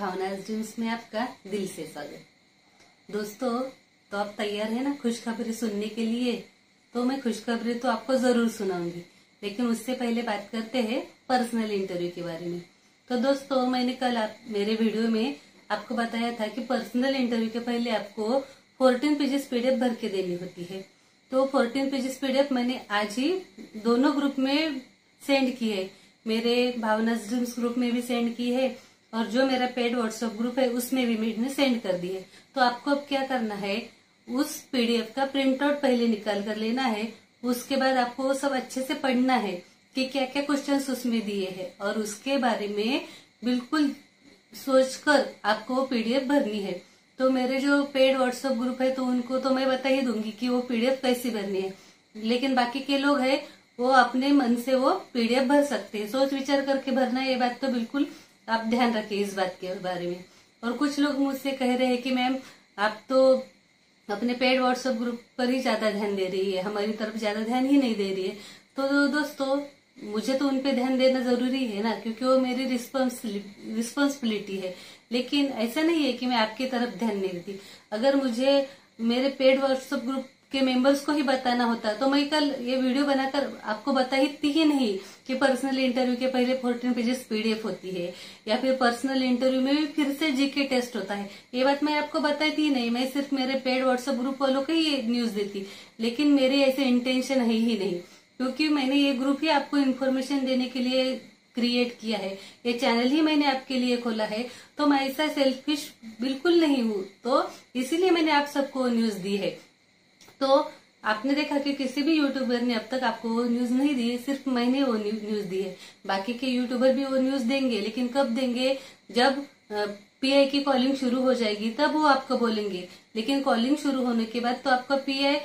भावना dreams में आपका दिल से स्वागत। दोस्तों, तो आप तैयार है ना खुशखबरी सुनने के लिए? तो मैं खुशखबरी तो आपको जरूर सुनाऊंगी, लेकिन उससे पहले बात करते हैं पर्सनल इंटरव्यू के बारे में। तो दोस्तों, मैंने कल मेरे वीडियो में आपको बताया था कि पर्सनल इंटरव्यू के पहले आपको 14 पेजेस पीडीएफ भर के देनी होती है। तो 14 पेजेस पीडीएफ मैंने आज ही दोनों ग्रुप में सेंड की है। मेरे भावना ड्रीम्स ग्रुप में भी सेंड की है और जो मेरा पेड व्हाट्सएप ग्रुप है उसमें भी मैंने सेंड कर दी है। तो आपको अब क्या करना है, उस पीडीएफ का प्रिंट आउट पहले निकाल कर लेना है। उसके बाद आपको वो सब अच्छे से पढ़ना है कि क्या क्या क्वेश्चंस उसमें दिए हैं और उसके बारे में बिल्कुल सोचकर आपको वो पीडीएफ भरनी है। तो मेरे जो पेड व्हाट्सएप ग्रुप है तो उनको तो मैं बता ही दूंगी कि वो पीडीएफ कैसे भरनी है, लेकिन बाकी के लोग हैं वो अपने मन से वो पीडीएफ भर सकते हैं। सोच विचार करके भरना है, ये बात तो बिल्कुल आप ध्यान रखिए इस बात के बारे में। और कुछ लोग मुझसे कह रहे हैं कि मैम आप तो अपने पेड व्हाट्सएप ग्रुप पर ही ज्यादा ध्यान दे रही है, हमारी तरफ ज्यादा ध्यान ही नहीं दे रही है। तो दोस्तों, मुझे तो उनपे ध्यान देना जरूरी है ना, क्योंकि वो मेरी रिस्पॉन्सिबिलिटी है। लेकिन ऐसा नहीं है कि मैं आपकी तरफ ध्यान नहीं देती। अगर मुझे मेरे पेड व्हाट्सएप ग्रुप के मेंबर्स को ही बताना होता तो मैं कल ये वीडियो बनाकर आपको बताती ही नहीं कि पर्सनल इंटरव्यू के पहले 14 पेजेस पीडीएफ होती है, या फिर पर्सनल इंटरव्यू में भी फिर से जीके टेस्ट होता है। ये बात मैं आपको बताती ही नहीं, मैं सिर्फ मेरे पेड व्हाट्सएप ग्रुप वालों को ही ये न्यूज देती। लेकिन मेरे ऐसे इंटेंशन है ही नहीं, क्योंकि मैंने ये ग्रुप ही आपको इन्फॉर्मेशन देने के लिए क्रिएट किया है, ये चैनल ही मैंने आपके लिए खोला है। तो मैं ऐसा सेल्फिश बिल्कुल नहीं हूँ, तो इसीलिए मैंने आप सबको न्यूज दी है। तो आपने देखा कि किसी भी यूट्यूबर ने अब तक आपको वो न्यूज नहीं दी है, सिर्फ मैंने वो न्यूज दी है। बाकी के यूट्यूबर भी वो न्यूज देंगे, लेकिन कब देंगे? जब पीआई की कॉलिंग शुरू हो जाएगी तब वो आपको बोलेंगे। लेकिन कॉलिंग शुरू होने के बाद तो आपका पीआई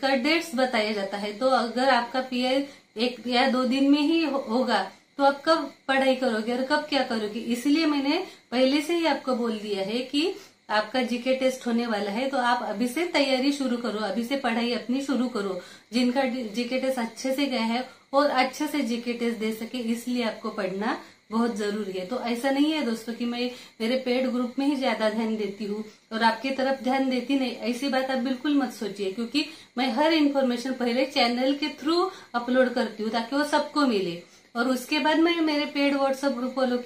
का डेट्स बताया जाता है। तो अगर आपका पीआई 1 या 2 दिन में ही होगा तो आप कब पढ़ाई करोगे और कब क्या करोगे? इसलिए मैंने पहले से ही आपको बोल दिया है कि आपका जीके टेस्ट होने वाला है, तो आप अभी से तैयारी शुरू करो, अभी से पढ़ाई अपनी शुरू करो। जिनका जीके टेस्ट अच्छे से गया है और अच्छे से जीके टेस्ट दे सके, इसलिए आपको पढ़ना बहुत जरूरी है। तो ऐसा नहीं है दोस्तों कि मैं मेरे पेड ग्रुप में ही ज्यादा ध्यान देती हूँ और आपकी तरफ ध्यान देती नहीं, ऐसी बात आप बिल्कुल मत सोचिए। क्योंकि मैं हर इन्फॉर्मेशन पहले चैनल के थ्रू अपलोड करती हूँ ताकि वो सबको मिले, और उसके बाद मैं मेरे पेड व्हाट्सएप ग्रुप वालों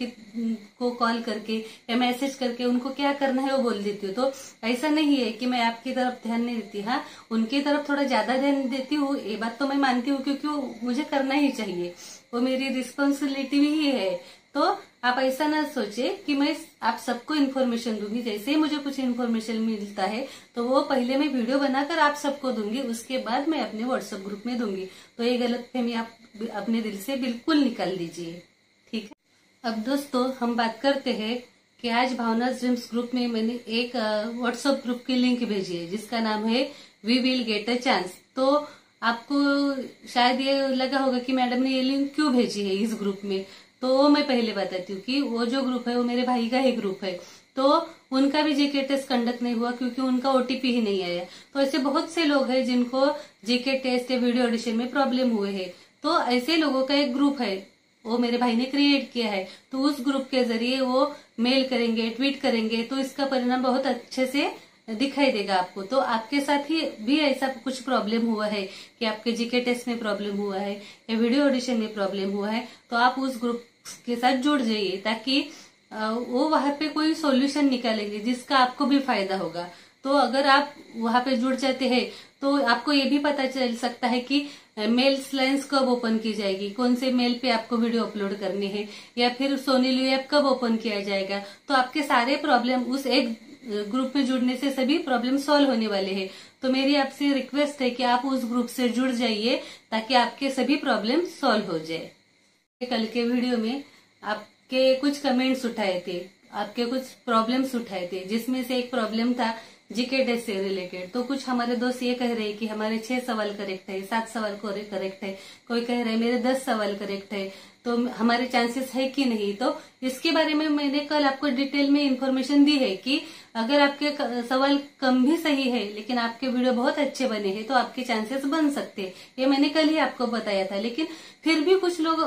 को कॉल करके या मैसेज करके उनको क्या करना है वो बोल देती हूँ। तो ऐसा नहीं है कि मैं आपकी तरफ ध्यान नहीं देती, हाँ उनकी तरफ थोड़ा ज्यादा ध्यान देती हूँ, ये बात तो मैं मानती हूँ, क्योंकि वो मुझे करना ही चाहिए, वो मेरी रिस्पॉन्सिबिलिटी भी है। तो आप ऐसा ना सोचे कि मैं आप सबको इन्फॉर्मेशन दूंगी। जैसे ही मुझे कुछ इन्फॉर्मेशन मिलता है तो वो पहले मैं वीडियो बनाकर आप सबको दूंगी, उसके बाद मैं अपने व्हाट्सएप ग्रुप में दूंगी। तो ये गलतफहमी आप अपने दिल से बिल्कुल निकाल दीजिए, ठीक है। अब दोस्तों, हम बात करते हैं कि आज भावना ड्रीम्स ग्रुप में मैंने एक व्हाट्सएप ग्रुप की लिंक भेजी है जिसका नाम है we will get a chance. तो आपको शायद ये लगा होगा कि मैडम ने ये लिंक क्यों भेजी है इस ग्रुप में। तो मैं पहले बताती हूँ कि वो जो ग्रुप है वो मेरे भाई का ही ग्रुप है। तो उनका भी जीके टेस्ट कंडक्ट नहीं हुआ क्योंकि उनका ओटीपी ही नहीं आया। तो ऐसे बहुत से लोग हैं जिनको जीके टेस्ट या वीडियो ऑडिशन में प्रॉब्लम हुए है। तो ऐसे लोगों का एक ग्रुप है, वो मेरे भाई ने क्रिएट किया है। तो उस ग्रुप के जरिए वो मेल करेंगे, ट्वीट करेंगे, तो इसका परिणाम बहुत अच्छे से दिखाई देगा आपको। तो आपके साथ ही भी ऐसा कुछ प्रॉब्लम हुआ है कि आपके जीके टेस्ट में प्रॉब्लम हुआ है या वीडियो ऑडिशन में प्रॉब्लम हुआ है, तो आप उस ग्रुप के साथ जुड़ जाइए ताकि वो वहां पे कोई सॉल्यूशन निकालेंगे जिसका आपको भी फायदा होगा। तो अगर आप वहां पे जुड़ जाते हैं तो आपको ये भी पता चल सकता है कि मेल्स लाइन्स कब ओपन की जाएगी, कौन से मेल पे आपको वीडियो अपलोड करने हैं, या फिर सोनी लिव ऐप कब ओपन किया जाएगा। तो आपके सारे प्रॉब्लम उस एक ग्रुप में जुड़ने से सभी प्रॉब्लम सॉल्व होने वाले हैं। तो मेरी आपसे रिक्वेस्ट है कि आप उस ग्रुप से जुड़ जाइए ताकि आपके सभी प्रॉब्लम सॉल्व हो जाए। कल के वीडियो में आपके कुछ कमेंट्स उठाए थे, आपके कुछ प्रॉब्लम्स उठाए थे, जिसमें से एक प्रॉब्लम था जीके टेस्ट से रिलेटेड। तो कुछ हमारे दोस्त ये कह रहे हैं कि हमारे 6 सवाल करेक्ट है, 7 सवाल करेक्ट है, कोई कह रहे हैं मेरे 10 सवाल करेक्ट है, तो हमारे चांसेस है कि नहीं। तो इसके बारे में मैंने कल आपको डिटेल में इन्फॉर्मेशन दी है कि अगर आपके सवाल कम भी सही है लेकिन आपके वीडियो बहुत अच्छे बने हैं तो आपके चांसेस बन सकते हैं। ये मैंने कल ही आपको बताया था। लेकिन फिर भी कुछ लोग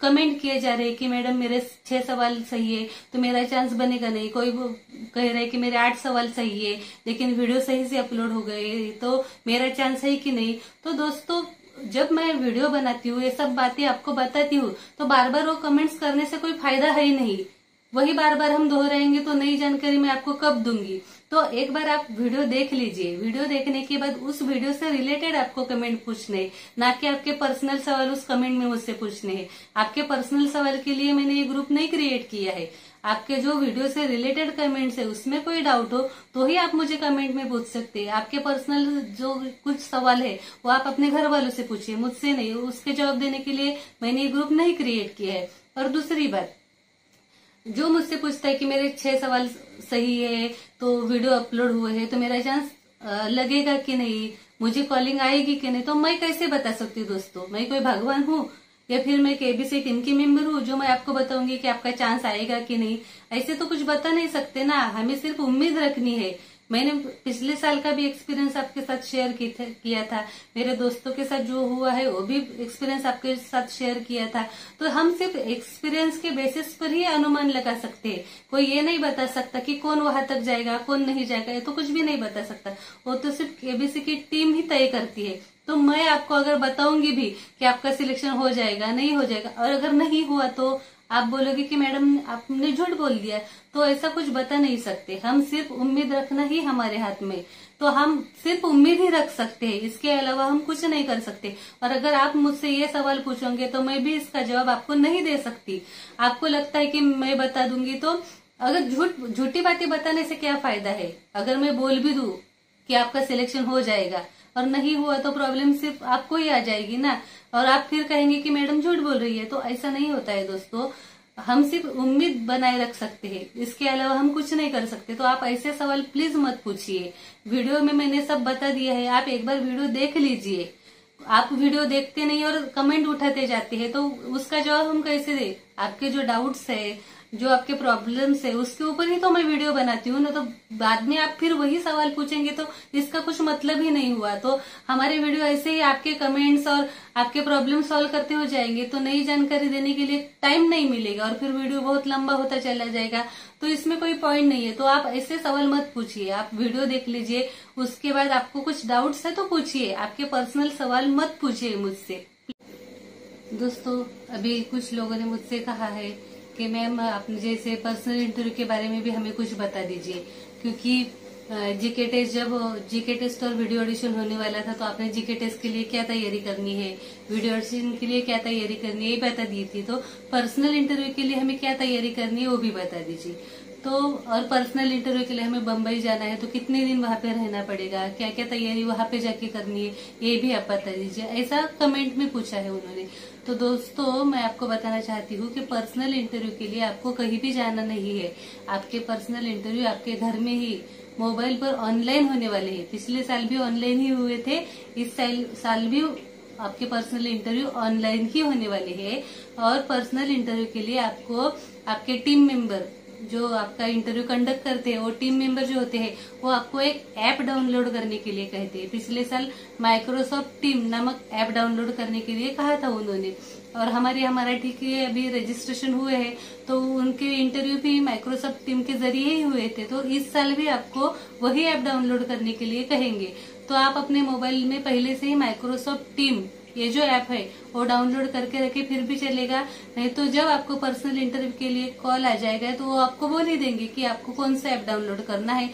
कमेंट किए जा रहे हैं कि मैडम मेरे 6 सवाल सही है तो मेरा चांस बनेगा नहीं। कोई कह रहे हैं कि मेरे 8 सवाल सही है लेकिन वीडियो सही से अपलोड हो गए तो मेरा चांस है कि नहीं। तो दोस्तों, जब मैं वीडियो बनाती हूँ, ये सब बातें आपको बताती हूँ, तो बार बार वो कमेंट्स करने से कोई फायदा है ही नहीं। वही बार बार हम दोहराएंगे तो नई जानकारी मैं आपको कब दूंगी। तो एक बार आप वीडियो देख लीजिए। वीडियो देखने के बाद उस वीडियो से रिलेटेड आपको कमेंट पूछने, ना कि आपके पर्सनल सवाल उस कमेंट में मुझसे पूछने हैं। आपके पर्सनल सवाल के लिए मैंने ये ग्रुप नहीं क्रिएट किया है। आपके जो वीडियो से रिलेटेड कमेंट्स है उसमें कोई डाउट हो तो ही आप मुझे कमेंट में पूछ सकते हैं। आपके पर्सनल जो कुछ सवाल है वो आप अपने घर वालों से पूछिए, मुझसे नहीं। उसके जवाब देने के लिए मैंने ये ग्रुप नहीं क्रिएट किया है। और दूसरी बात, जो मुझसे पूछता है कि मेरे 6 सवाल सही है तो वीडियो अपलोड हुए हैं तो मेरा चांस लगेगा कि नहीं, मुझे कॉलिंग आएगी कि नहीं, तो मैं कैसे बता सकती हूँ दोस्तों? मैं कोई भगवान हूँ या फिर मैं केबीसी टीम की मेंबर हूँ जो मैं आपको बताऊंगी कि आपका चांस आएगा कि नहीं? ऐसे तो कुछ बता नहीं सकते ना। हमें सिर्फ उम्मीद रखनी है। मैंने पिछले साल का भी एक्सपीरियंस आपके साथ शेयर किया था। मेरे दोस्तों के साथ जो हुआ है वो भी एक्सपीरियंस आपके साथ शेयर किया था। तो हम सिर्फ एक्सपीरियंस के बेसिस पर ही अनुमान लगा सकते हैं। कोई ये नहीं बता सकता कि कौन वहां तक जाएगा कौन नहीं जाएगा, ये तो कुछ भी नहीं बता सकता। वो तो सिर्फ केबीसी की टीम ही तय करती है। तो मैं आपको अगर बताऊंगी भी कि आपका सिलेक्शन हो जाएगा नहीं हो जाएगा, और अगर नहीं हुआ तो आप बोलोगे कि मैडम आपने झूठ बोल दिया, तो ऐसा कुछ बता नहीं सकते। हम सिर्फ उम्मीद रखना ही हमारे हाथ में, तो हम सिर्फ उम्मीद ही रख सकते हैं। इसके अलावा हम कुछ नहीं कर सकते। और अगर आप मुझसे ये सवाल पूछोगे तो मैं भी इसका जवाब आपको नहीं दे सकती। आपको लगता है कि मैं बता दूंगी, तो अगर झूठी बातें बताने से क्या फायदा है? अगर मैं बोल भी दूं कि आपका सिलेक्शन हो जाएगा और नहीं हुआ तो प्रॉब्लम सिर्फ आपको ही आ जाएगी ना, और आप फिर कहेंगे कि मैडम झूठ बोल रही है। तो ऐसा नहीं होता है दोस्तों। हम सिर्फ उम्मीद बनाए रख सकते हैं, इसके अलावा हम कुछ नहीं कर सकते। तो आप ऐसे सवाल प्लीज मत पूछिए। वीडियो में मैंने सब बता दिया है, आप एक बार वीडियो देख लीजिए। आप वीडियो देखते नहीं और कमेंट उठाते जाते हैं तो उसका जवाब हम कैसे दे? आपके जो डाउट्स है, जो आपके प्रॉब्लम्स है, उसके ऊपर ही तो मैं वीडियो बनाती हूँ ना। तो बाद में आप फिर वही सवाल पूछेंगे तो इसका कुछ मतलब ही नहीं हुआ। तो हमारे वीडियो ऐसे ही आपके कमेंट्स और आपके प्रॉब्लम सॉल्व करते हो जाएंगे तो नई जानकारी देने के लिए टाइम नहीं मिलेगा और फिर वीडियो बहुत लंबा होता चला जाएगा। तो इसमें कोई पॉइंट नहीं है। तो आप ऐसे सवाल मत पूछिए, आप वीडियो देख लीजिए। उसके बाद आपको कुछ डाउट्स है तो पूछिए, आपके पर्सनल सवाल मत पूछिए मुझसे। दोस्तों, अभी कुछ लोगों ने मुझसे कहा है कि मैम आपने जैसे पर्सनल इंटरव्यू के बारे में भी हमें कुछ बता दीजिए, क्योंकि जीके टेस्ट और वीडियो ऑडिशन होने वाला था। तो आपने जीके टेस्ट के लिए क्या तैयारी करनी है, वीडियो ऑडिशन के लिए क्या तैयारी करनी है, ये बता दी थी। तो पर्सनल इंटरव्यू के लिए हमें क्या तैयारी करनी है वो भी बता दीजिए। तो और पर्सनल इंटरव्यू के लिए हमें बम्बई जाना है तो कितने दिन वहां पे रहना पड़ेगा, क्या क्या तैयारी वहां पे जाके करनी है, ये भी आप बता दीजिए। ऐसा कमेंट में पूछा है उन्होंने। तो दोस्तों, मैं आपको बताना चाहती हूँ कि पर्सनल इंटरव्यू के लिए आपको कहीं भी जाना नहीं है। आपके पर्सनल इंटरव्यू आपके घर में ही मोबाइल पर ऑनलाइन होने वाले हैं। पिछले साल भी ऑनलाइन ही हुए थे, इस साल भी आपके पर्सनल इंटरव्यू ऑनलाइन ही होने वाले हैं। और पर्सनल इंटरव्यू के लिए आपको आपके टीम मेंबर जो आपका इंटरव्यू कंडक्ट करते हैं, वो टीम मेंबर जो होते हैं वो आपको एक ऐप डाउनलोड करने के लिए कहते हैं। पिछले साल माइक्रोसॉफ्ट टीम नामक ऐप डाउनलोड करने के लिए कहा था उन्होंने। और हमारे मराठी के अभी रजिस्ट्रेशन हुए हैं तो उनके इंटरव्यू भी माइक्रोसॉफ्ट टीम के जरिए ही हुए थे। तो इस साल भी आपको वही ऐप डाउनलोड करने के लिए कहेंगे। तो आप अपने मोबाइल में पहले से ही माइक्रोसॉफ्ट टीम ये जो ऐप है वो डाउनलोड करके रखे, फिर भी चलेगा। नहीं तो जब आपको पर्सनल इंटरव्यू के लिए कॉल आ जाएगा तो वो आपको बोल ही देंगे कि आपको कौन सा ऐप डाउनलोड करना है।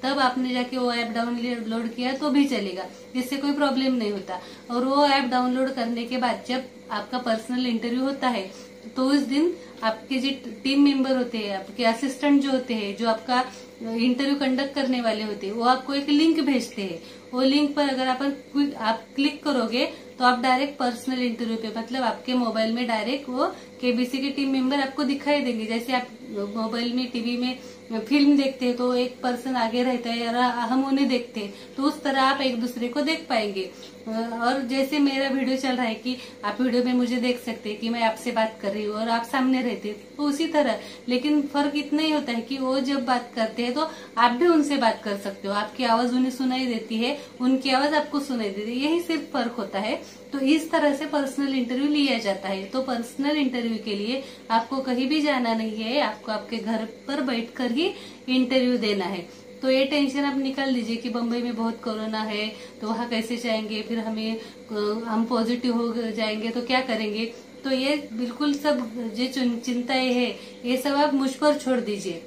तब आपने जाके वो ऐप डाउनलोड किया तो भी चलेगा, इससे कोई प्रॉब्लम नहीं होता। और वो ऐप डाउनलोड करने के बाद जब आपका पर्सनल इंटरव्यू होता है तो उस दिन आपके जो टीम मेंबर होते हैं, आपके असिस्टेंट जो होते हैं, जो आपका इंटरव्यू कंडक्ट करने वाले होते हैं, वो आपको एक लिंक भेजते हैं। वो लिंक पर अगर आप क्लिक करोगे तो आप डायरेक्ट पर्सनल इंटरव्यू पे, मतलब आपके मोबाइल में डायरेक्ट वो केबीसी के टीम मेंबर आपको दिखाई देंगे। जैसे आप मोबाइल में टीवी में फिल्म देखते हैं तो एक पर्सन आगे रहता है और हम उन्हें देखते हैं, तो उस तरह आप एक दूसरे को देख पाएंगे। और जैसे मेरा वीडियो चल रहा है कि आप वीडियो में मुझे देख सकते हैं कि मैं आपसे बात कर रही हूँ और आप सामने रहते, तो उसी तरह। लेकिन फर्क इतना ही होता है कि वो जब बात करते हैं तो आप भी उनसे बात कर सकते हो, आपकी आवाज उन्हें सुनाई देती है, उनकी आवाज आपको सुनाई देती है, यही सिर्फ फर्क होता है। तो इस तरह से पर्सनल इंटरव्यू लिया जाता है। तो पर्सनल इंटरव्यू के लिए आपको कहीं भी जाना नहीं है, आपको आपके घर पर बैठकर ही इंटरव्यू देना है। तो ये टेंशन आप निकाल दीजिए कि बम्बई में बहुत कोरोना है तो वहाँ कैसे जाएंगे, फिर हम पॉजिटिव हो जाएंगे तो क्या करेंगे। तो ये बिल्कुल सब जो चिंताएं है ये सब आप मुझ पर छोड़ दीजिए।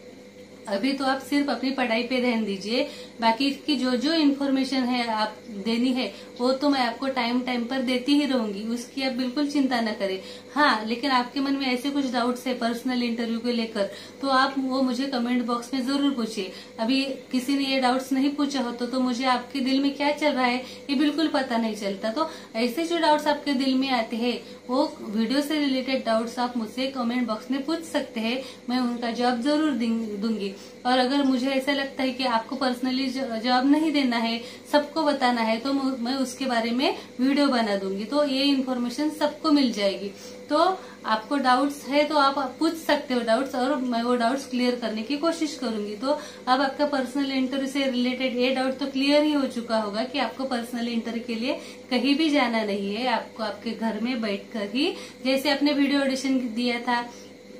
अभी तो आप सिर्फ अपनी पढ़ाई पे ध्यान दीजिए, बाकी की जो जो इन्फॉर्मेशन है आप देनी है वो तो मैं आपको टाइम टाइम पर देती ही रहूंगी, उसकी आप बिल्कुल चिंता न करें। हाँ, लेकिन आपके मन में ऐसे कुछ डाउट्स है पर्सनल इंटरव्यू को लेकर तो आप वो मुझे कमेंट बॉक्स में जरूर पूछिए। अभी किसी ने ये डाउट्स नहीं पूछा हो तो मुझे आपके दिल में क्या चल रहा है ये बिल्कुल पता नहीं चलता। तो ऐसे जो डाउट्स आपके दिल में आते हैं वो वीडियो से रिलेटेड डाउट्स आप मुझसे कमेंट बॉक्स में पूछ सकते हैं, मैं उनका जवाब जरूर दूंगी। और अगर मुझे ऐसा लगता है कि आपको पर्सनली जवाब नहीं देना है, सबको बताना है, तो मैं उसके बारे में वीडियो बना दूंगी, तो ये इन्फॉर्मेशन सबको मिल जाएगी। तो आपको डाउट्स है तो आप पूछ सकते हो डाउट्स, और मैं वो डाउट्स क्लियर करने की कोशिश करूंगी। तो अब आपका पर्सनल इंटरव्यू से रिलेटेड ये डाउट तो क्लियर ही हो चुका होगा कि आपको पर्सनल इंटरव्यू के लिए कहीं भी जाना नहीं है, आपको आपके घर में बैठकर ही, जैसे आपने वीडियो ऑडिशन दिया था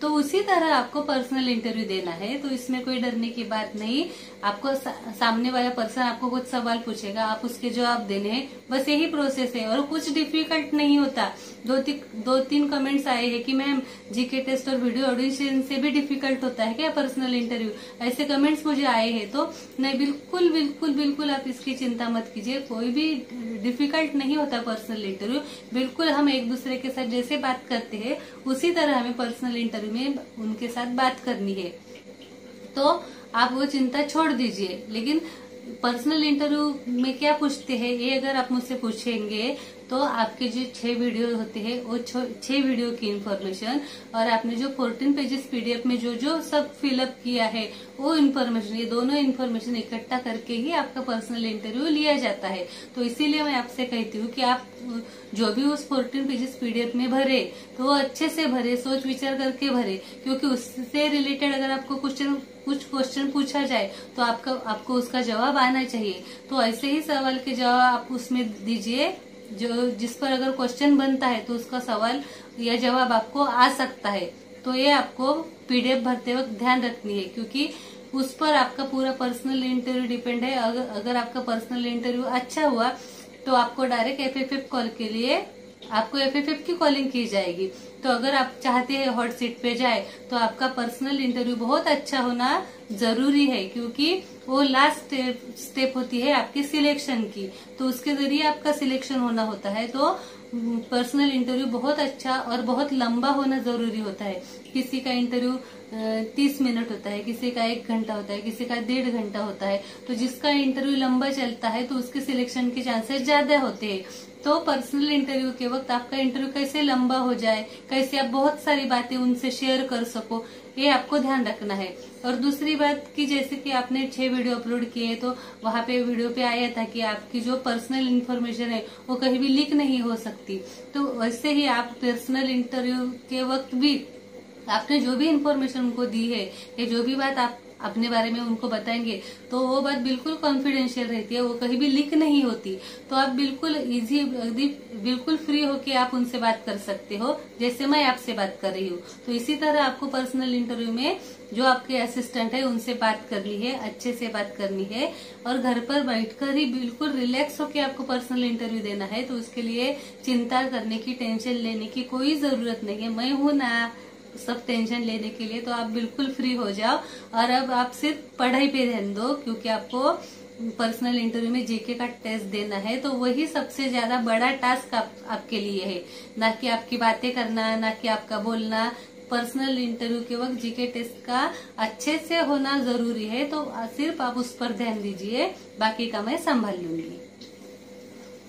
तो उसी तरह आपको पर्सनल इंटरव्यू देना है। तो इसमें कोई डरने की बात नहीं। आपको सामने वाला पर्सन आपको कुछ सवाल पूछेगा, आप उसके जवाब देने हैं, बस यही प्रोसेस है और कुछ डिफिकल्ट नहीं होता। दो तीन कमेंट्स आए हैं कि मैम जीके टेस्ट और वीडियो ऑडिशन से भी डिफिकल्ट होता है क्या पर्सनल इंटरव्यू, ऐसे कमेंट्स मुझे आए हैं। तो नहीं, बिल्कुल बिल्कुल बिल्कुल आप इसकी चिंता मत कीजिए, कोई भी डिफिकल्ट नहीं होता पर्सनल इंटरव्यू। बिल्कुल हम एक दूसरे के साथ जैसे बात करते हैं उसी तरह हमें पर्सनल इंटरव्यू में उनके साथ बात करनी है। तो आप वो चिंता छोड़ दीजिए। लेकिन पर्सनल इंटरव्यू में क्या पूछते हैं ये अगर आप मुझसे पूछेंगे तो आपके जो 6 वीडियो होते हैं वो 6 वीडियो की इन्फॉर्मेशन और आपने जो 14 पेजेस पीडीएफ में जो जो सब फिलअप किया है वो इन्फॉर्मेशन, ये दोनों इन्फॉर्मेशन इकट्ठा करके ही आपका पर्सनल इंटरव्यू लिया जाता है। तो इसीलिए मैं आपसे कहती हूँ कि आप जो भी उस 14 पेजेस पीडीएफ में भरे तो वो अच्छे से भरे, सोच विचार करके भरे, क्योंकि उससे रिलेटेड अगर आपको कुछ क्वेश्चन पूछा जाए तो आपको उसका जवाब आना चाहिए। तो ऐसे ही सवाल के जवाब आप उसमें दीजिए, जो जिस पर अगर क्वेश्चन बनता है तो उसका सवाल या जवाब आपको आ सकता है। तो ये आपको पीडीएफ भरते वक्त ध्यान रखनी है, क्योंकि उस पर आपका पूरा पर्सनल इंटरव्यू डिपेंड है। अगर आपका पर्सनल इंटरव्यू अच्छा हुआ तो आपको डायरेक्ट एफएफएफ कॉल के लिए आपको एफएफएफ की कॉलिंग की जाएगी। तो अगर आप चाहते हैं हॉट सीट पे जाए तो आपका पर्सनल इंटरव्यू बहुत अच्छा होना जरूरी है, क्योंकि वो लास्ट स्टेप होती है आपकी सिलेक्शन की, तो उसके जरिए आपका सिलेक्शन होना होता है। तो पर्सनल इंटरव्यू बहुत अच्छा और बहुत लंबा होना जरूरी होता है। किसी का इंटरव्यू 30 मिनट होता है, किसी का 1 घंटा होता है, किसी का 1.5 घंटा होता है। तो जिसका इंटरव्यू लंबा चलता है तो उसके सिलेक्शन के चांसेस ज्यादा होते हैं। तो पर्सनल इंटरव्यू के वक्त आपका इंटरव्यू कैसे लंबा हो जाए, कैसे आप बहुत सारी बातें उनसे शेयर कर सको, ये आपको ध्यान रखना है। और दूसरी बात कि जैसे कि आपने 6 वीडियो अपलोड किए तो वहां पे वीडियो पे आया था कि आपकी जो पर्सनल इन्फॉर्मेशन है वो कहीं भी लीक नहीं हो सकती। तो वैसे ही आप पर्सनल इंटरव्यू के वक्त भी आपने जो भी इन्फॉर्मेशन उनको दी है या जो भी बात आप अपने बारे में उनको बताएंगे तो वो बात बिल्कुल कॉन्फिडेंशियल रहती है, वो कहीं भी लीक नहीं होती। तो आप बिल्कुल इजी, बिल्कुल फ्री होके आप उनसे बात कर सकते हो जैसे मैं आपसे बात कर रही हूँ। तो इसी तरह आपको पर्सनल इंटरव्यू में जो आपके असिस्टेंट है उनसे बात करनी है, अच्छे से बात करनी है और घर पर बैठकर ही बिल्कुल रिलैक्स होके आपको पर्सनल इंटरव्यू देना है। तो उसके लिए चिंता करने की, टेंशन लेने की कोई जरूरत नहीं है, मैं हूं ना सब टेंशन लेने के लिए। तो आप बिल्कुल फ्री हो जाओ और अब आप सिर्फ पढ़ाई पे ध्यान दो, क्योंकि आपको पर्सनल इंटरव्यू में जीके का टेस्ट देना है। तो वही सबसे ज्यादा बड़ा टास्क आपके लिए है, ना कि आपकी बातें करना, ना कि आपका बोलना। पर्सनल इंटरव्यू के वक्त जीके टेस्ट का अच्छे से होना जरूरी है। तो सिर्फ आप उस पर ध्यान दीजिए, बाकी का मैं संभाल लूंगी।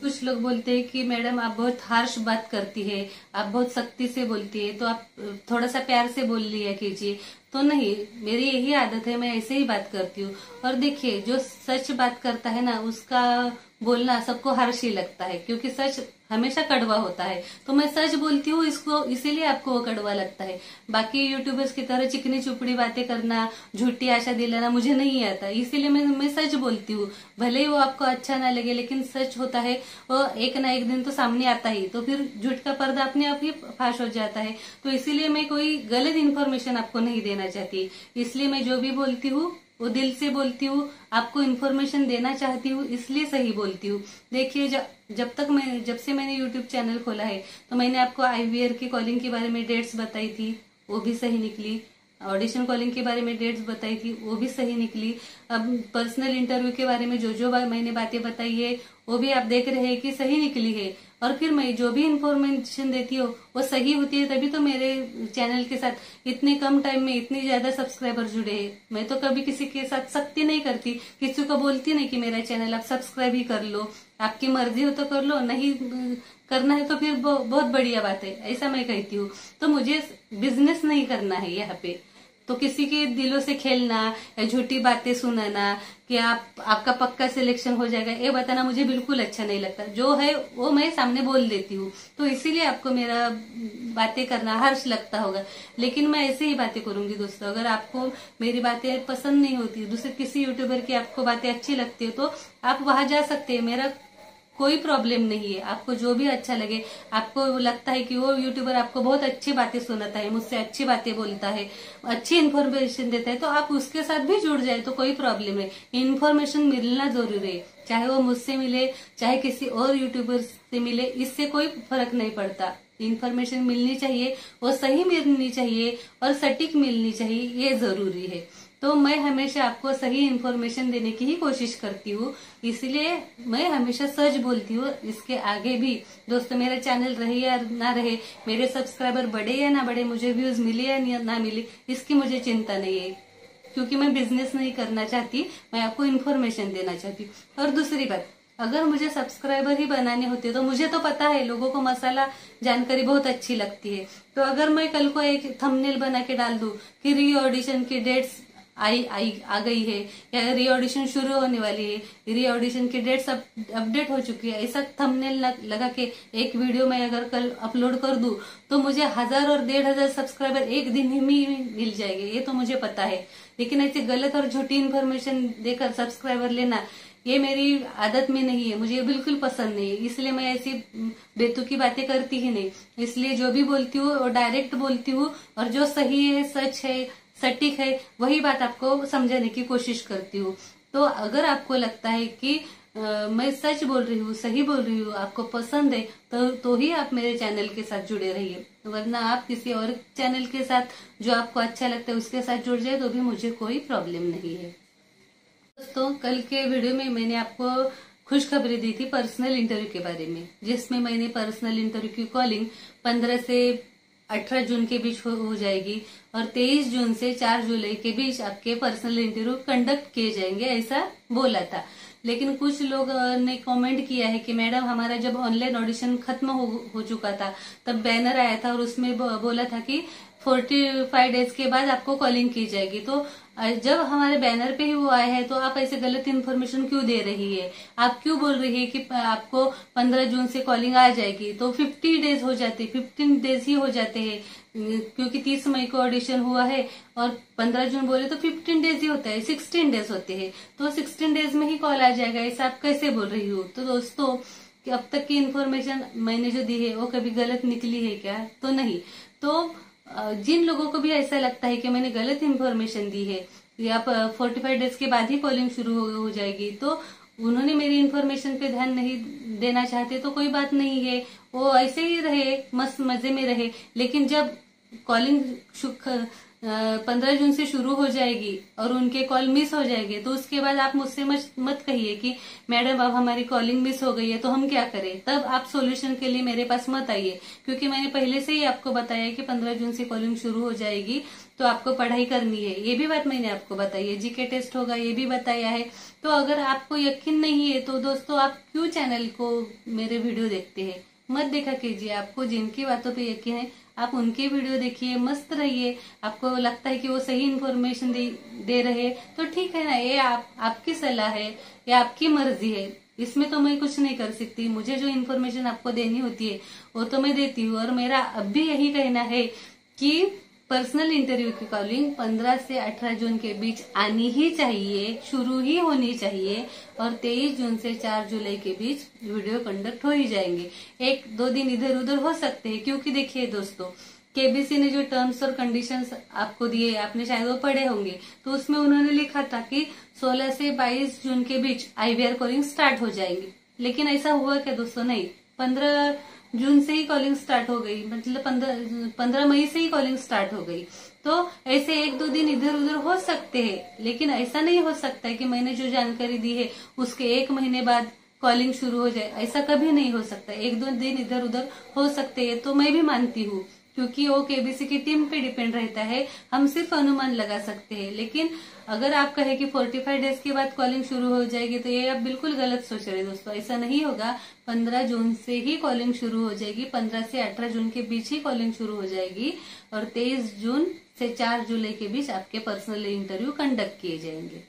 कुछ लोग बोलते हैं कि मैडम आप बहुत हार्श बात करती है, आप बहुत सख्ती से बोलती है, तो आप थोड़ा सा प्यार से बोल लिया कीजिए। तो नहीं, मेरी यही आदत है, मैं ऐसे ही बात करती हूँ। और देखिए, जो सच बात करता है ना, उसका बोलना सबको हर्ष ही लगता है, क्योंकि सच हमेशा कड़वा होता है। तो मैं सच बोलती हूँ, इसको इसीलिए आपको वो कड़वा लगता है। बाकी यूट्यूबर्स की तरह चिकनी चुपड़ी बातें करना, झूठी आशा दिलाना मुझे नहीं आता, इसीलिए मैं सच बोलती हूँ। भले ही वो आपको अच्छा ना लगे, लेकिन सच होता है वो एक ना एक दिन तो सामने आता ही, तो फिर झूठ का पर्दा अपने आप ही फाश हो जाता है। तो इसीलिए मैं कोई गलत इन्फॉर्मेशन आपको नहीं देना चाहती, इसलिए मैं जो भी बोलती हूँ वो दिल से बोलती हूँ, आपको इन्फॉर्मेशन देना चाहती हूँ, इसलिए सही बोलती हूँ। देखिए, जब से मैंने यूट्यूब चैनल खोला है, तो मैंने आपको IVR की कॉलिंग के बारे में डेट्स बताई थी, वो भी सही निकली। ऑडिशन कॉलिंग के बारे में डेट्स बताई थी, वो भी सही निकली। अब पर्सनल इंटरव्यू के बारे में जो मैंने बातें बताई है, वो भी आप देख रहे हैं कि सही निकली है। और फिर मैं जो भी इन्फॉर्मेशन देती हूँ वो सही होती है, तभी तो मेरे चैनल के साथ इतने कम टाइम में इतनी ज्यादा सब्सक्राइबर जुड़े हैं। मैं तो कभी किसी के साथ सख्ती नहीं करती, किसी को बोलती नहीं कि मेरा चैनल आप सब्सक्राइब ही कर लो, आपकी मर्जी हो तो कर लो, नहीं करना है तो फिर बहुत बढ़िया बात है, ऐसा मैं कहती हूँ। तो मुझे बिजनेस नहीं करना है यहाँ पे, तो किसी के दिलों से खेलना या झूठी बातें सुनाना कि आपका पक्का सिलेक्शन हो जाएगा, ये बताना मुझे बिल्कुल अच्छा नहीं लगता। जो है वो मैं सामने बोल देती हूँ, तो इसीलिए आपको मेरा बातें करना हर्ष लगता होगा, लेकिन मैं ऐसे ही बातें करूंगी दोस्तों। अगर आपको मेरी बातें पसंद नहीं होती, दूसरे किसी यूट्यूबर की आपको बातें अच्छी लगती है, तो आप वहां जा सकते हैं, मेरा कोई प्रॉब्लम नहीं है। आपको जो भी अच्छा लगे, आपको लगता है कि वो यूट्यूबर आपको बहुत अच्छी बातें सुनाता है, मुझसे अच्छी बातें बोलता है, अच्छी इन्फॉर्मेशन देता है, तो आप उसके साथ भी जुड़ जाए तो कोई प्रॉब्लम नहीं। इन्फॉर्मेशन मिलना जरूरी है, चाहे वो मुझसे मिले चाहे किसी और यूट्यूबर से मिले, इससे कोई फर्क नहीं पड़ता। इन्फॉर्मेशन मिलनी चाहिए, वो सही मिलनी चाहिए और सटीक मिलनी चाहिए, ये जरूरी है। तो मैं हमेशा आपको सही इन्फॉर्मेशन देने की ही कोशिश करती हूँ, इसलिए मैं हमेशा सच बोलती हूँ। इसके आगे भी दोस्तों, मेरा चैनल रहे या ना रहे, मेरे सब्सक्राइबर बढ़े या ना बढ़े, मुझे व्यूज मिले या ना मिले, इसकी मुझे चिंता नहीं है, क्योंकि मैं बिजनेस नहीं करना चाहती, मैं आपको इन्फॉर्मेशन देना चाहती हूँ। और दूसरी बात, अगर मुझे सब्सक्राइबर ही बनाने होते तो मुझे तो पता है लोगों को मसाला जानकारी बहुत अच्छी लगती है, तो अगर मैं कल को एक थंबनेल बना के डाल दूं कि री ऑडिशन की डेट्स आ गई है या री ऑडिशन शुरू होने वाली है, री ऑडिशन की डेट्स अपडेट हो चुकी है, ऐसा थंबनेल लगा के एक वीडियो में अगर कल अपलोड कर दूं, तो मुझे 1000 और 1500 सब्सक्राइबर एक दिन ही मिल जाएंगे, ये तो मुझे पता है। लेकिन ऐसे गलत और झूठी इन्फॉर्मेशन देकर सब्सक्राइबर लेना, ये मेरी आदत में नहीं है, मुझे बिल्कुल पसंद नहीं है, इसलिए मैं ऐसी बेतुकी बातें करती ही नहीं। इसलिए जो भी बोलती हूँ वो डायरेक्ट बोलती हूँ, और जो सही है, सच है, सटीक है, वही बात आपको समझाने की कोशिश करती हूँ। तो अगर आपको लगता है कि मैं सच बोल रही हूँ, सही बोल रही हूँ, आपको पसंद है, तो ही आप मेरे चैनल के साथ जुड़े रहिए, वरना आप किसी और चैनल के साथ जो आपको अच्छा लगता है उसके साथ जुड़ जाए तो भी मुझे कोई प्रॉब्लम नहीं है। दोस्तों, कल के वीडियो में मैंने आपको खुशखबरी दी थी पर्सनल इंटरव्यू के बारे में, जिसमें मैंने पर्सनल इंटरव्यू की कॉलिंग 15 से 18 जून के बीच हो जाएगी, और 23 जून से 4 जुलाई के बीच आपके पर्सनल इंटरव्यू कंडक्ट किए जाएंगे, ऐसा बोला था। लेकिन कुछ लोग ने कमेंट किया है कि मैडम, हमारा जब ऑनलाइन ऑडिशन खत्म हो चुका था, तब बैनर आया था और उसमें बोला था कि 45 डेज के बाद आपको कॉलिंग की जाएगी। तो जब हमारे बैनर पे ही वो आया है, तो आप ऐसे गलत इन्फॉर्मेशन क्यों दे रही है? आप क्यों बोल रही है कि आपको 15 जून से कॉलिंग आ जाएगी? तो 50 डेज हो जाते, 15 डेज ही हो जाते हैं, क्योंकि 30 मई को ऑडिशन हुआ है और 15 जून बोले तो 15 डेज ही होता है, 16 डेज होते हैं, तो 16 डेज में ही कॉल आ जाएगा, ऐसा आप कैसे बोल रही हो? तो दोस्तों, कि अब तक की इन्फॉर्मेशन मैंने जो दी है वो कभी गलत निकली है क्या? तो नहीं। तो जिन लोगों को भी ऐसा लगता है कि मैंने गलत इन्फॉर्मेशन दी है या 45 डेज के बाद ही कॉलिंग शुरू हो जाएगी, तो उन्होंने मेरी इन्फॉर्मेशन पे ध्यान नहीं देना चाहते, तो कोई बात नहीं है, वो ऐसे ही रहे, मस्त मजे में रहे। लेकिन जब कॉलिंग 15 जून से शुरू हो जाएगी और उनके कॉल मिस हो जाएंगे, तो उसके बाद आप मुझसे मत कहिए कि मैडम अब हमारी कॉलिंग मिस हो गई है तो हम क्या करें। तब आप सॉल्यूशन के लिए मेरे पास मत आइए, क्योंकि मैंने पहले से ही आपको बताया कि 15 जून से कॉलिंग शुरू हो जाएगी, तो आपको पढ़ाई करनी है, ये भी बात मैंने आपको बताई है। जीके टेस्ट होगा, ये भी बताया है। तो अगर आपको यकीन नहीं है तो दोस्तों, आप क्यों चैनल को मेरे वीडियो देखते हैं? मत देखा कीजिए। आपको जिनकी बातों पे यकीन है आप उनके वीडियो देखिए, मस्त रहिए। आपको लगता है कि वो सही इन्फॉर्मेशन दे रहे तो ठीक है ना, ये आपकी सलाह है, ये आपकी मर्जी है, इसमें तो मैं कुछ नहीं कर सकती। मुझे जो इन्फॉर्मेशन आपको देनी होती है वो तो मैं देती हूँ। और मेरा अब भी यही कहना है कि पर्सनल इंटरव्यू की कॉलिंग 15 से 18 जून के बीच आनी ही चाहिए, शुरू ही होनी चाहिए। और 23 जून से 4 जुलाई के बीच वीडियो कंडक्ट हो ही जाएंगे। 1-2 दिन इधर उधर हो सकते हैं, क्योंकि देखिए दोस्तों, केबीसी ने जो टर्म्स और कंडीशंस आपको दिए, आपने शायद वो पढ़े होंगे, तो उसमें उन्होंने लिखा था कि 16 से 22 जून के बीच आईवीआर कॉलिंग स्टार्ट हो जाएंगी। लेकिन ऐसा हुआ क्या दोस्तों? नहीं, 15 जून से ही कॉलिंग स्टार्ट हो गई, मतलब 15 मई से ही कॉलिंग स्टार्ट हो गई। तो ऐसे 1-2 दिन इधर उधर हो सकते हैं, लेकिन ऐसा नहीं हो सकता है कि मैंने जो जानकारी दी है उसके 1 महीने बाद कॉलिंग शुरू हो जाए। ऐसा कभी नहीं हो सकता। 1-2 दिन इधर उधर हो सकते हैं तो मैं भी मानती हूँ, क्योंकि वो केबीसी की टीम पे डिपेंड रहता है। हम सिर्फ अनुमान लगा सकते हैं। लेकिन अगर आप कहें कि 45 डेज के बाद कॉलिंग शुरू हो जाएगी, तो ये आप बिल्कुल गलत सोच रहे हैं दोस्तों। ऐसा नहीं होगा। 15 जून से ही कॉलिंग शुरू हो जाएगी, 15 से 18 जून के बीच ही कॉलिंग शुरू हो जाएगी। और 23 जून से 4 जुलाई के बीच आपके पर्सनल इंटरव्यू कंडक्ट किए जाएंगे।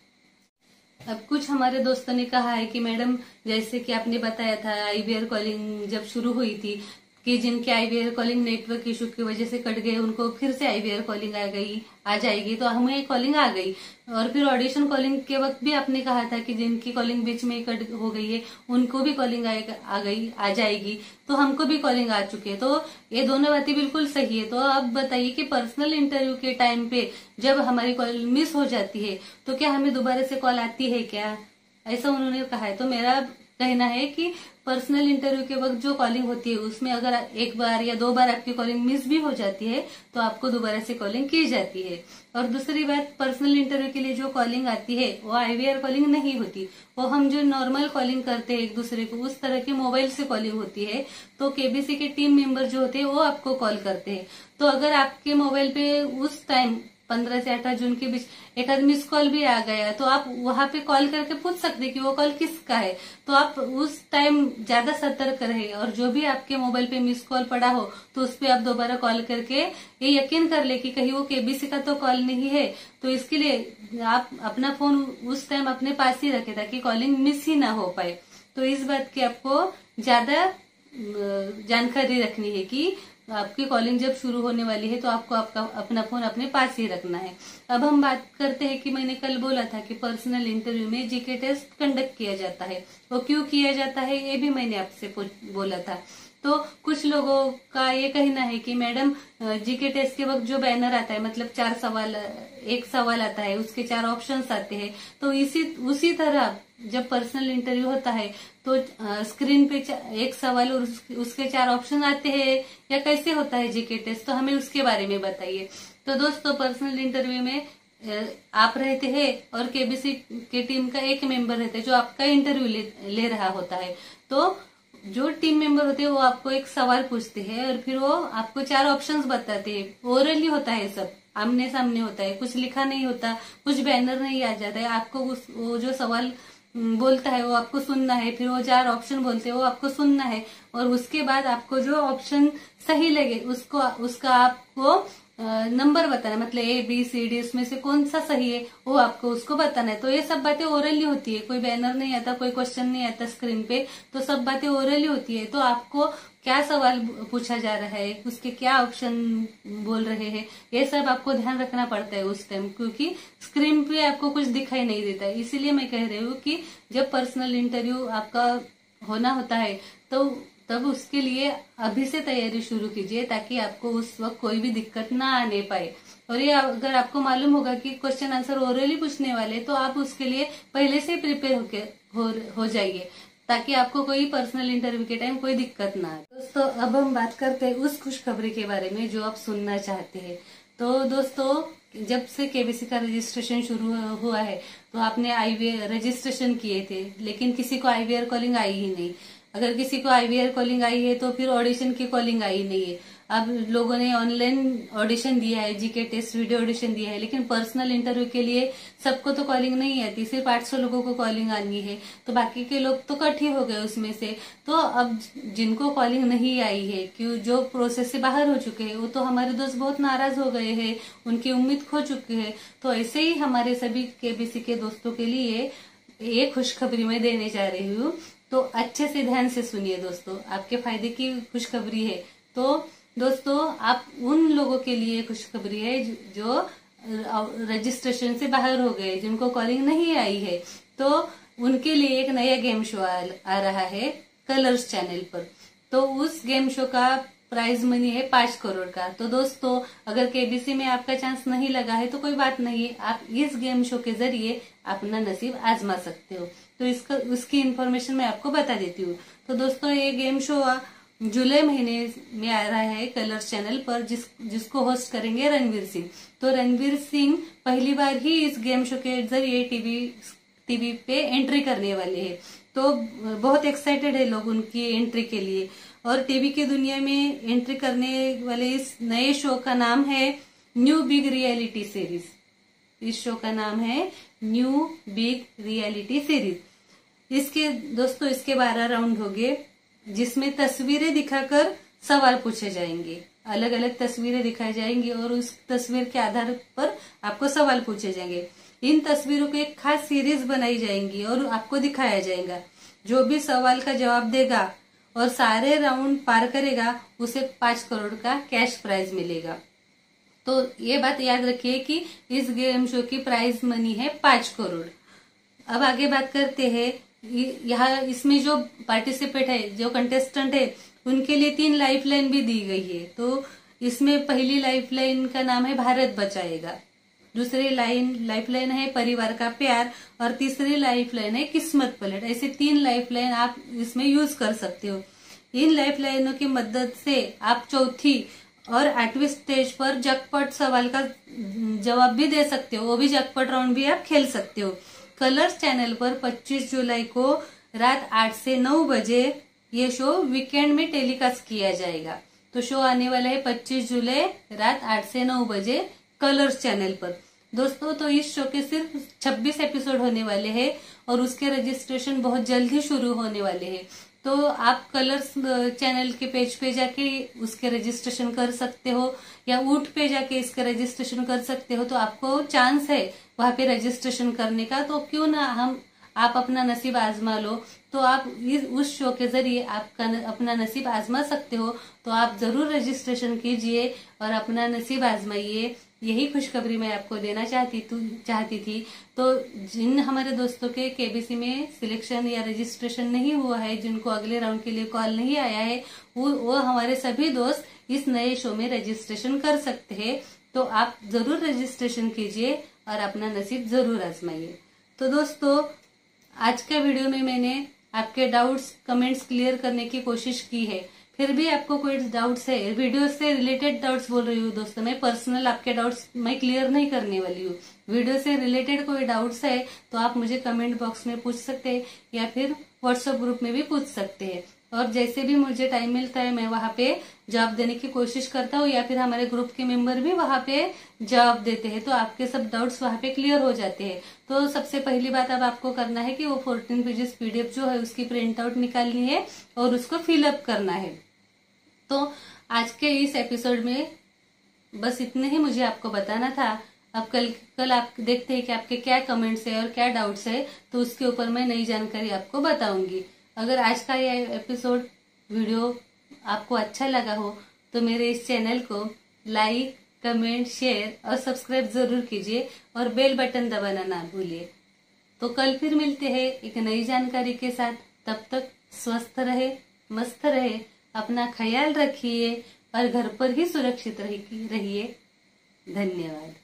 अब कुछ हमारे दोस्तों ने कहा है कि मैडम, जैसे कि आपने बताया था आईवीआर कॉलिंग जब शुरू हुई थी कि जिनके आईवीआर कॉलिंग नेटवर्क इशू की वजह से कट गए, उनको फिर से आईवीआर कॉलिंग आ जाएगी। तो हमें कॉलिंग आ गई। और फिर ऑडिशन कॉलिंग के वक्त भी आपने कहा था कि जिनकी कॉलिंग बीच में कट हो गई है उनको भी कॉलिंग आ जाएगी। तो हमको भी कॉलिंग आ चुकी है। तो ये दोनों बातें बिल्कुल सही है। तो अब बताइए कि पर्सनल इंटरव्यू के टाइम पे जब हमारी कॉल मिस हो जाती है तो क्या हमें दोबारा से कॉल आती है क्या? ऐसा उन्होंने कहा है। तो मेरा कहना है कि पर्सनल इंटरव्यू के वक्त जो कॉलिंग होती है उसमें अगर 1 बार या 2 बार आपकी कॉलिंग मिस भी हो जाती है तो आपको दोबारा से कॉलिंग की जाती है। और दूसरी बात, पर्सनल इंटरव्यू के लिए जो कॉलिंग आती है वो आईवीआर कॉलिंग नहीं होती। वो हम जो नॉर्मल कॉलिंग करते हैं एक दूसरे को, उस तरह की मोबाइल से कॉलिंग होती है। तो केबीसी के टीम मेंबर जो होते हैं वो आपको कॉल करते हैं। तो अगर आपके मोबाइल पे उस टाइम 15 से 18 जून के बीच एक आध मिस कॉल भी आ गया तो आप वहां पे कॉल करके पूछ सकते कि वो कॉल किसका है। तो आप उस टाइम ज्यादा सतर्क रहे और जो भी आपके मोबाइल पे मिस कॉल पड़ा हो तो उस पे आप दोबारा कॉल करके ये यकीन कर ले कि कहीं वो केबीसी का तो कॉल नहीं है। तो इसके लिए आप अपना फोन उस टाइम अपने पास ही रखे ताकि कॉलिंग मिस ही ना हो पाए। तो इस बात की आपको ज्यादा जानकारी रखनी है कि आपकी कॉलिंग जब शुरू होने वाली है तो आपको आपका अपना फोन अपने पास ही रखना है। अब हम बात करते हैं कि मैंने कल बोला था कि पर्सनल इंटरव्यू में जीके टेस्ट कंडक्ट किया जाता है। वो क्यों किया जाता है ये भी मैंने आपसे बोला था। तो कुछ लोगों का ये कहना है कि मैडम, जीके टेस्ट के वक्त जो बैनर आता है, मतलब 4 सवाल, एक सवाल आता है, उसके 4 ऑप्शंस आते हैं। तो उसी तरह जब पर्सनल इंटरव्यू होता है तो स्क्रीन पे एक सवाल और उसके 4 ऑप्शन आते हैं, या कैसे होता है जीके टेस्ट? तो हमें उसके बारे में बताइए। तो दोस्तों, पर्सनल इंटरव्यू में आप रहते हैं और केबीसी के टीम का एक मेंबर रहता है जो आपका इंटरव्यू ले रहा होता है। तो जो टीम मेंबर होते हैं वो आपको एक सवाल पूछते हैं और फिर वो आपको 4 ऑप्शंस बताते हैं। ओरली होता है, सब आमने सामने होता है, कुछ लिखा नहीं होता, कुछ बैनर नहीं आ जाता है। आपको वो जो सवाल बोलता है वो आपको सुनना है, फिर वो 4 ऑप्शन बोलते हैं वो आपको सुनना है, और उसके बाद आपको जो ऑप्शन सही लगे उसका आपको नंबर बताना, मतलब ABCD उसमें से कौन सा सही है वो आपको उसको बताना है। तो ये सब बातें ओरली होती है, कोई बैनर नहीं आता, कोई क्वेश्चन नहीं आता स्क्रीन पे, तो सब बातें ओरली होती है। तो आपको क्या सवाल पूछा जा रहा है, उसके क्या ऑप्शन बोल रहे हैं, ये सब आपको ध्यान रखना पड़ता है उस टाइम, क्योंकि स्क्रीन पे आपको कुछ दिखाई नहीं देता है। इसीलिए मैं कह रही हूँ कि जब पर्सनल इंटरव्यू आपका होना होता है तो तब उसके लिए अभी से तैयारी शुरू कीजिए ताकि आपको उस वक्त कोई भी दिक्कत ना आने पाए। और ये अगर आपको मालूम होगा कि क्वेश्चन आंसर ओरली पूछने वाले तो आप उसके लिए पहले से प्रिपेयर हो जाइए ताकि आपको कोई पर्सनल इंटरव्यू के टाइम कोई दिक्कत ना आए। दोस्तों, अब हम बात करते हैं उस खुशखबरी के बारे में जो आप सुनना चाहते हैं। तो दोस्तों, जब से केबीसी का रजिस्ट्रेशन शुरू हुआ है तो आपने आईवीआर रजिस्ट्रेशन किए थे, लेकिन किसी को आईवीआर कॉलिंग आई ही नहीं। अगर किसी को आईवीआर कॉलिंग आई है तो फिर ऑडिशन की कॉलिंग आई नहीं है। अब लोगों ने ऑनलाइन ऑडिशन दिया है, जीके टेस्ट वीडियो ऑडिशन दिया है, लेकिन पर्सनल इंटरव्यू के लिए सबको तो कॉलिंग नहीं आती, सिर्फ 800 लोगों को कॉलिंग आनी है, तो बाकी के लोग तो कट ही हो गए उसमें से। तो अब जिनको कॉलिंग नहीं आई है, कि जो प्रोसेस से बाहर हो चुके हैं, वो तो हमारे दोस्त बहुत नाराज हो गए हैं, उनकी उम्मीद खो चुकी है। तो ऐसे ही हमारे सभी केबीसी के दोस्तों के लिए ये खुशखबरी मैं देने जा रही हूँ। तो अच्छे से ध्यान से सुनिए दोस्तों, आपके फायदे की खुशखबरी है। तो दोस्तों, आप उन लोगों के लिए खुशखबरी है जो रजिस्ट्रेशन से बाहर हो गए, जिनको कॉलिंग नहीं आई है। तो उनके लिए एक नया गेम शो आ रहा है कलर्स चैनल पर। तो उस गेम शो का प्राइज मनी है 5 करोड़ का। तो दोस्तों, अगर केबीसी में आपका चांस नहीं लगा है तो कोई बात नहीं, आप इस गेम शो के जरिए अपना नसीब आजमा सकते हो। तो उसकी इन्फॉर्मेशन मैं आपको बता देती हूँ। तो दोस्तों, ये गेम शो जुलाई महीने में आ रहा है कलर्स चैनल पर, जिसको होस्ट करेंगे रणवीर सिंह। तो रणवीर सिंह पहली बार ही इस गेम शो के जरिए टीवी पे एंट्री करने वाले हैं। तो बहुत एक्साइटेड है लोग उनकी एंट्री के लिए। और टीवी की दुनिया में एंट्री करने वाले इस नए शो का नाम है न्यू बिग रियलिटी सीरीज। इस शो का नाम है न्यू बिग रियलिटी सीरीज। इसके 12 राउंड होंगे, जिसमें तस्वीरें दिखाकर सवाल पूछे जाएंगे। अलग अलग तस्वीरें दिखाई जाएंगी और उस तस्वीर के आधार पर आपको सवाल पूछे जाएंगे। इन तस्वीरों की एक खास सीरीज बनाई जाएंगी और आपको दिखाया जाएगा। जो भी सवाल का जवाब देगा और सारे राउंड पार करेगा, उसे 5 करोड़ का कैश प्राइज मिलेगा। तो ये बात याद रखिए कि इस गेम शो की प्राइज मनी है 5 करोड़। अब आगे बात करते हैं। यहाँ इसमें जो पार्टिसिपेट है, जो कंटेस्टेंट है, उनके लिए 3 लाइफलाइन भी दी गई है। तो इसमें पहली लाइफलाइन का नाम है भारत बचाएगा, दूसरी लाइफलाइन है परिवार का प्यार, और तीसरी लाइफलाइन है किस्मत पलट। ऐसे 3 लाइफलाइन आप इसमें यूज कर सकते हो। इन लाइफलाइनों की मदद से आप चौथी और 8वीं स्टेज पर जैकपॉट सवाल का जवाब भी दे सकते हो, वो भी जैकपॉट राउंड भी आप खेल सकते हो। कलर्स चैनल पर 25 जुलाई को रात 8 से 9 बजे ये शो वीकेंड में टेलीकास्ट किया जाएगा। तो शो आने वाला है 25 जुलाई रात 8 से 9 बजे कलर्स चैनल पर। दोस्तों, तो इस शो के सिर्फ 26 एपिसोड होने वाले हैं और उसके रजिस्ट्रेशन बहुत जल्द ही शुरू होने वाले हैं। तो आप कलर्स चैनल के पेज पे जाके उसके रजिस्ट्रेशन कर सकते हो, या ऊट पे जाके इसका रजिस्ट्रेशन कर सकते हो। तो आपको चांस है वहां पे रजिस्ट्रेशन करने का, तो क्यों ना आप अपना नसीब आजमा लो। तो आप उस शो के जरिए आपका अपना नसीब आजमा सकते हो। तो आप जरूर रजिस्ट्रेशन कीजिए और अपना नसीब आजमाइए। यही खुशखबरी मैं आपको देना चाहती थी। तो जिन हमारे दोस्तों के केबीसी में सिलेक्शन या रजिस्ट्रेशन नहीं हुआ है, जिनको अगले राउंड के लिए कॉल नहीं आया है, वो हमारे सभी दोस्त इस नए शो में रजिस्ट्रेशन कर सकते हैं। तो आप जरूर रजिस्ट्रेशन कीजिए और अपना नसीब जरूर आजमाइए। तो दोस्तों, आज का वीडियो में मैंने आपके डाउट्स कमेंट्स क्लियर करने की कोशिश की है। फिर भी आपको कोई डाउट्स है, वीडियो से रिलेटेड डाउट्स बोल रही हूँ दोस्तों, मैं पर्सनल आपके डाउट्स मैं क्लियर नहीं करने वाली हूँ। वीडियो से रिलेटेड कोई डाउट्स है तो आप मुझे कमेंट बॉक्स में पूछ सकते हैं या फिर व्हाट्सएप ग्रुप में भी पूछ सकते हैं। और जैसे भी मुझे टाइम मिलता है मैं वहां पे जवाब देने की कोशिश करता हूँ, या फिर हमारे ग्रुप के मेंबर भी वहां पे जवाब देते हैं। तो आपके सब डाउट्स वहां पे क्लियर हो जाते हैं। तो सबसे पहली बात अब आपको करना है कि वो 14 पेजेस पीडीएफ जो है उसकी प्रिंट आउट निकालनी है और उसको फिलअप करना है। तो आज के इस एपिसोड में बस इतने ही मुझे आपको बताना था। अब कल आप देखते हैं कि आपके क्या कमेंट्स है और क्या डाउट्स है, तो उसके ऊपर मैं नई जानकारी आपको बताऊंगी। अगर आज का ये एपिसोड वीडियो आपको अच्छा लगा हो तो मेरे इस चैनल को लाइक, कमेंट, शेयर और सब्सक्राइब जरूर कीजिए और बेल बटन दबाना ना भूलिए। तो कल फिर मिलते हैं एक नई जानकारी के साथ। तब तक स्वस्थ रहे, मस्त रहे, अपना ख्याल रखिए और घर पर ही सुरक्षित रहिए। धन्यवाद।